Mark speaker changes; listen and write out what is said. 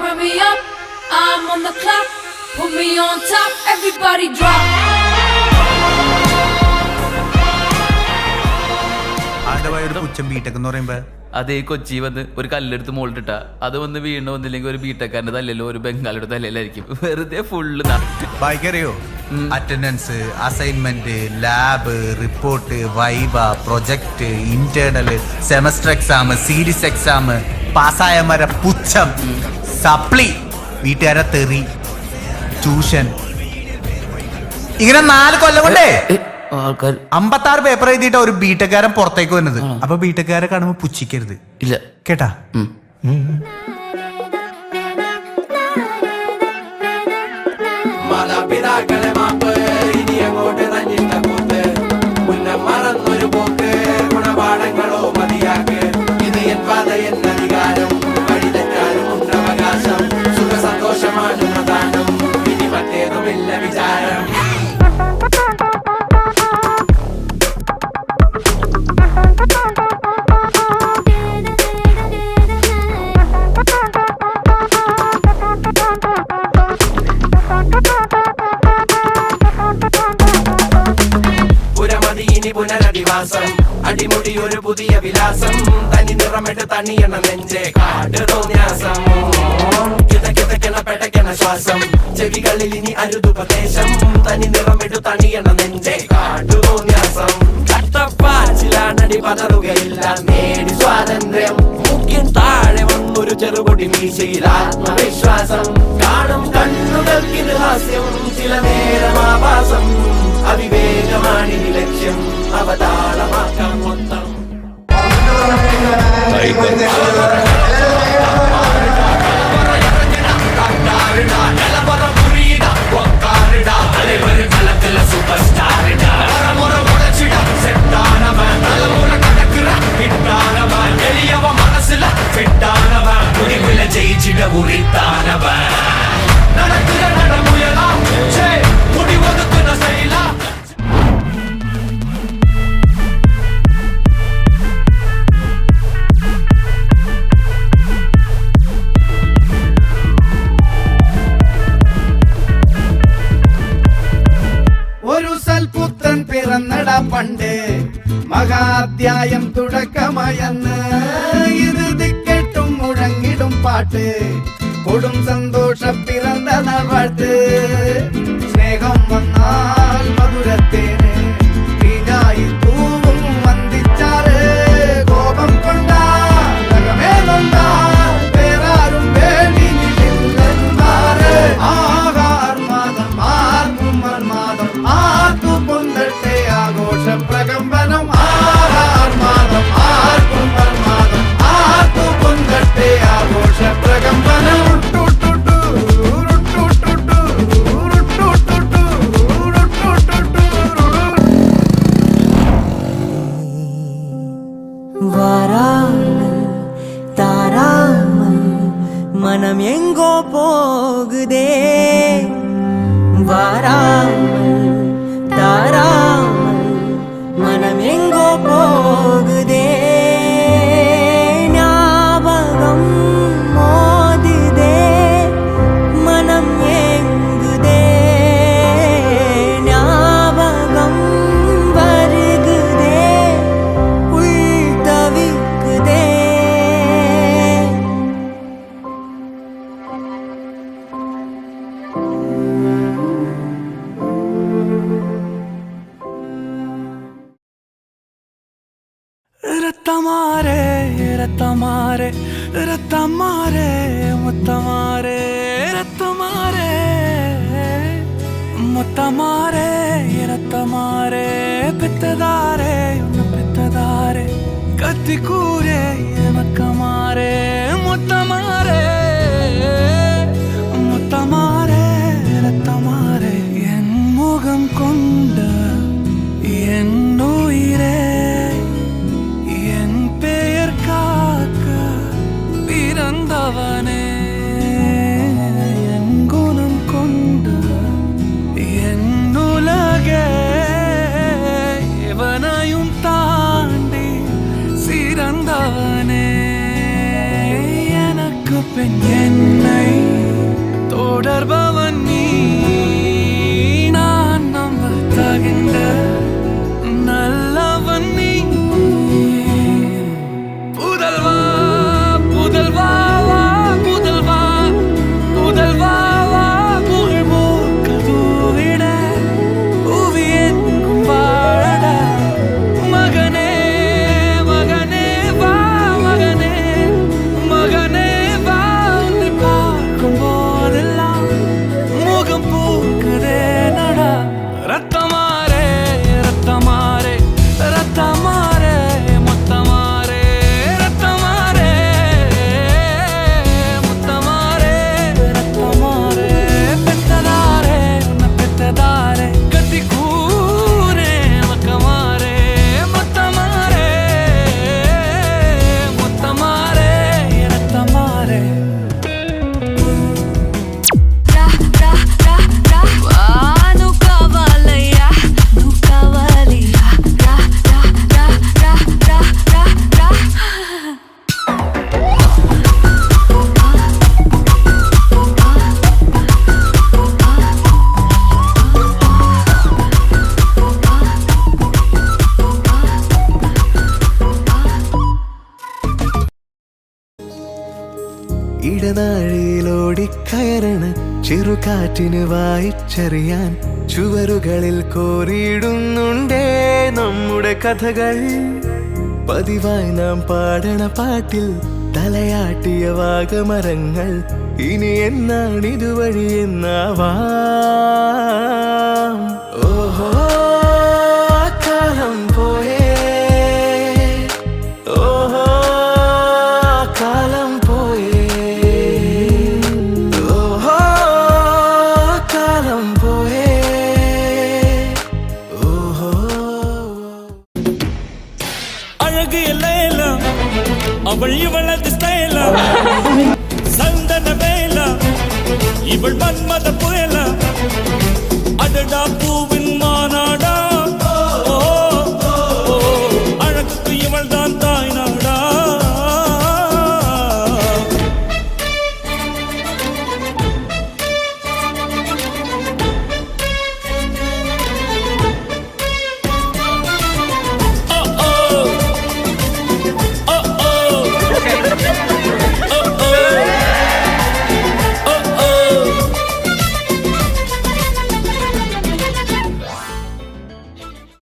Speaker 1: Turn me up, I'm on the clock. Put me on top, everybody drop.
Speaker 2: അതേ കൊച്ചി വന്ന് ഒരു കല്ലെടുത്ത് മുകളിട്ടിട്ടാ അത് വന്ന് വീണ് വന്നില്ലെങ്കിൽ ഒരു ബിടെക്കാരന്റെ തല്ലല്ലോ ഒരു ബംഗാളിയുടെ തല്ലലായിരിക്കും. വെറുതെ ഫുള്ള്
Speaker 3: ബാക്കിയറിയോ? Attendance, assignment, lab, report, viva, project, internal, semester exam, series exam, പാസ്സായമാരെ പുച്ഛം, സപ്ലി, വീട്ടുകാരെ തെറി, ട്യൂഷൻ, ഇങ്ങനെ 4 കൊല്ലം കൊണ്ടേ
Speaker 2: ആൾക്കാർ
Speaker 3: 56 പേപ്പർ എഴുതിയിട്ട് ഒരു ബിടെക്കാരൻ പുറത്തേക്ക് വരുന്നത്. അപ്പൊ ബിടെക്കാരെ കാണുമ്പോ പുച്ഛിക്കരുത്,
Speaker 2: ഇല്ല
Speaker 3: കേട്ടാ?
Speaker 4: മാതാപിതാക്കളെ മാപ്പ്, ഇനി അങ്ങോട്ട് തന്നിട്ട കൂത്ത്, മുന്നേ മറന്നൊരു പോക്ക്, ഗുണപാഠങ്ങളോ മതിയാക്ക്. ഇത് എൻ പാത, എൻ അധികാരം, വഴി തെറ്റാനും ഉണ്ടവകാശം. സുഖ സന്തോഷമാണ് പ്രധാനം, ഇനി മറ്റേതുമില്ല വിചാരം. പുനരധിവാസം, അടിമുടി ഒരു പുതിയ വിലാസം, തനി നിറമിട്ട് തണിയണ നെഞ്ചെ കാട്ട് തോന്യാസം. കിതക്കിതക്കണ പെടക്കണ ശ്വാസം, ചെവികളിൽ ഇനി അരുതുപദേശം, തനി നിറമിട്ട് തണിയണ നെഞ്ചെ കാട്ടു തോന്യാസം. കട്ടപ്പാച്ചിലാണടി പതറുകയില്ല, നേടി സ്വാതന്ത്ര്യം. മുഖ്യൻ താഴെ വന്നൊരു ചെറുപൊടി മീശയിൽ ആത്മവിശ്വാസം. കാണും കണ്ണുകൾക്കിത് ഹാസ്യം, ചില നേരം ആഭാസം. അവിവേകമാണിനി ലക്ഷ്യം, അവതാളമാക്കാം മൊത്തം. മനസ്സില ഫിട്ടാനവൻ, മുറിവില ജയിച്ചിട ഉറിത്താനവൻ. നടക്കുക നടമുയല, മുടിവൊതുക്കുന്ന ശൈല. ഒരു സൽപുത്രൻ പിറന്നട പണ്ട്, മഹാധ്യായം തുടക്കമയന്ന്. ഇത് ദിക്കെട്ടും മുഴങ്ങിടും പാട്ട്, കൊടും സന്തോഷ പിറന്ന നാൾ വാട്ട്. സ്നേഹം വന്നാൽ മധുരത്തേന് തീഞ്ഞായി തൂവും വന്ദിച്ചാറ്. കോപം കൊണ്ടാൽ നഖമേലൊണ്ടാൽ വേറാരും വേണ്ടിയില്ലെന്നാറ്. ആഹാർമാദം ആർക്കും മന്മാദം, ആർക്കു പൊന്തട്ടെ ആഘോഷ പ്രകമ്പനം. ആഹാർമാദം ആർക്കും മന്മാദം, ആർക്കു പൊന്തട്ടെ ആഘോഷ പ്രകമ്പനം.
Speaker 5: மனம் எங்கோ போகுதே, வாராமல் தாராமல் மனம் எங்கோ போகுதே. ஞாபகம் மோதுதே, மனம் ஏங்குதே. ஞாபகம் வருகுதே, உள் தவிக்குதே.
Speaker 4: ரத்தமாரே ரத்தமாரே ரத்தமாரே முத்தமாரே ரத்தமாரே முத்தமாரே ரத்தமாரே பெத்ததாரே உன்னை பெத்ததாரே கத்தி கூரே மக்கமாரே முத்தமாரே முத்தமாரே ரத்தமாரே. என் முகம் கொண்ட என் உயிரே, பிறந்தவனே, என் குணம் கொண்ட என் உலகே, இவனையும் தாண்டி சிறந்தவனே. எனக்கு பின் என்னை
Speaker 6: ഇടനാഴിയിലോടിക്കയറണ ചെറുകാറ്റിന് വായിച്ചറിയാൻ ചുവരുകളിൽ കോറിയിടുന്നുണ്ടേ നമ്മുടെ കഥകൾ പതിവായി നാം പാടണ പാട്ടിൽ തലയാട്ടിയ വാഗമരങ്ങൾ ഇനി എന്നാണിതുവഴി എന്നാവാം ഓഹോ കാലം പോയേ ഓഹോ കാലം പോയേ ഓഹോ കാലം പോയേ ഓഹോ
Speaker 7: அழகு எல்லையில அவள் இவளது ஸ்டைல சந்தன வேல இவள் மன்மத புயல அடடா பூவின் மாநாடா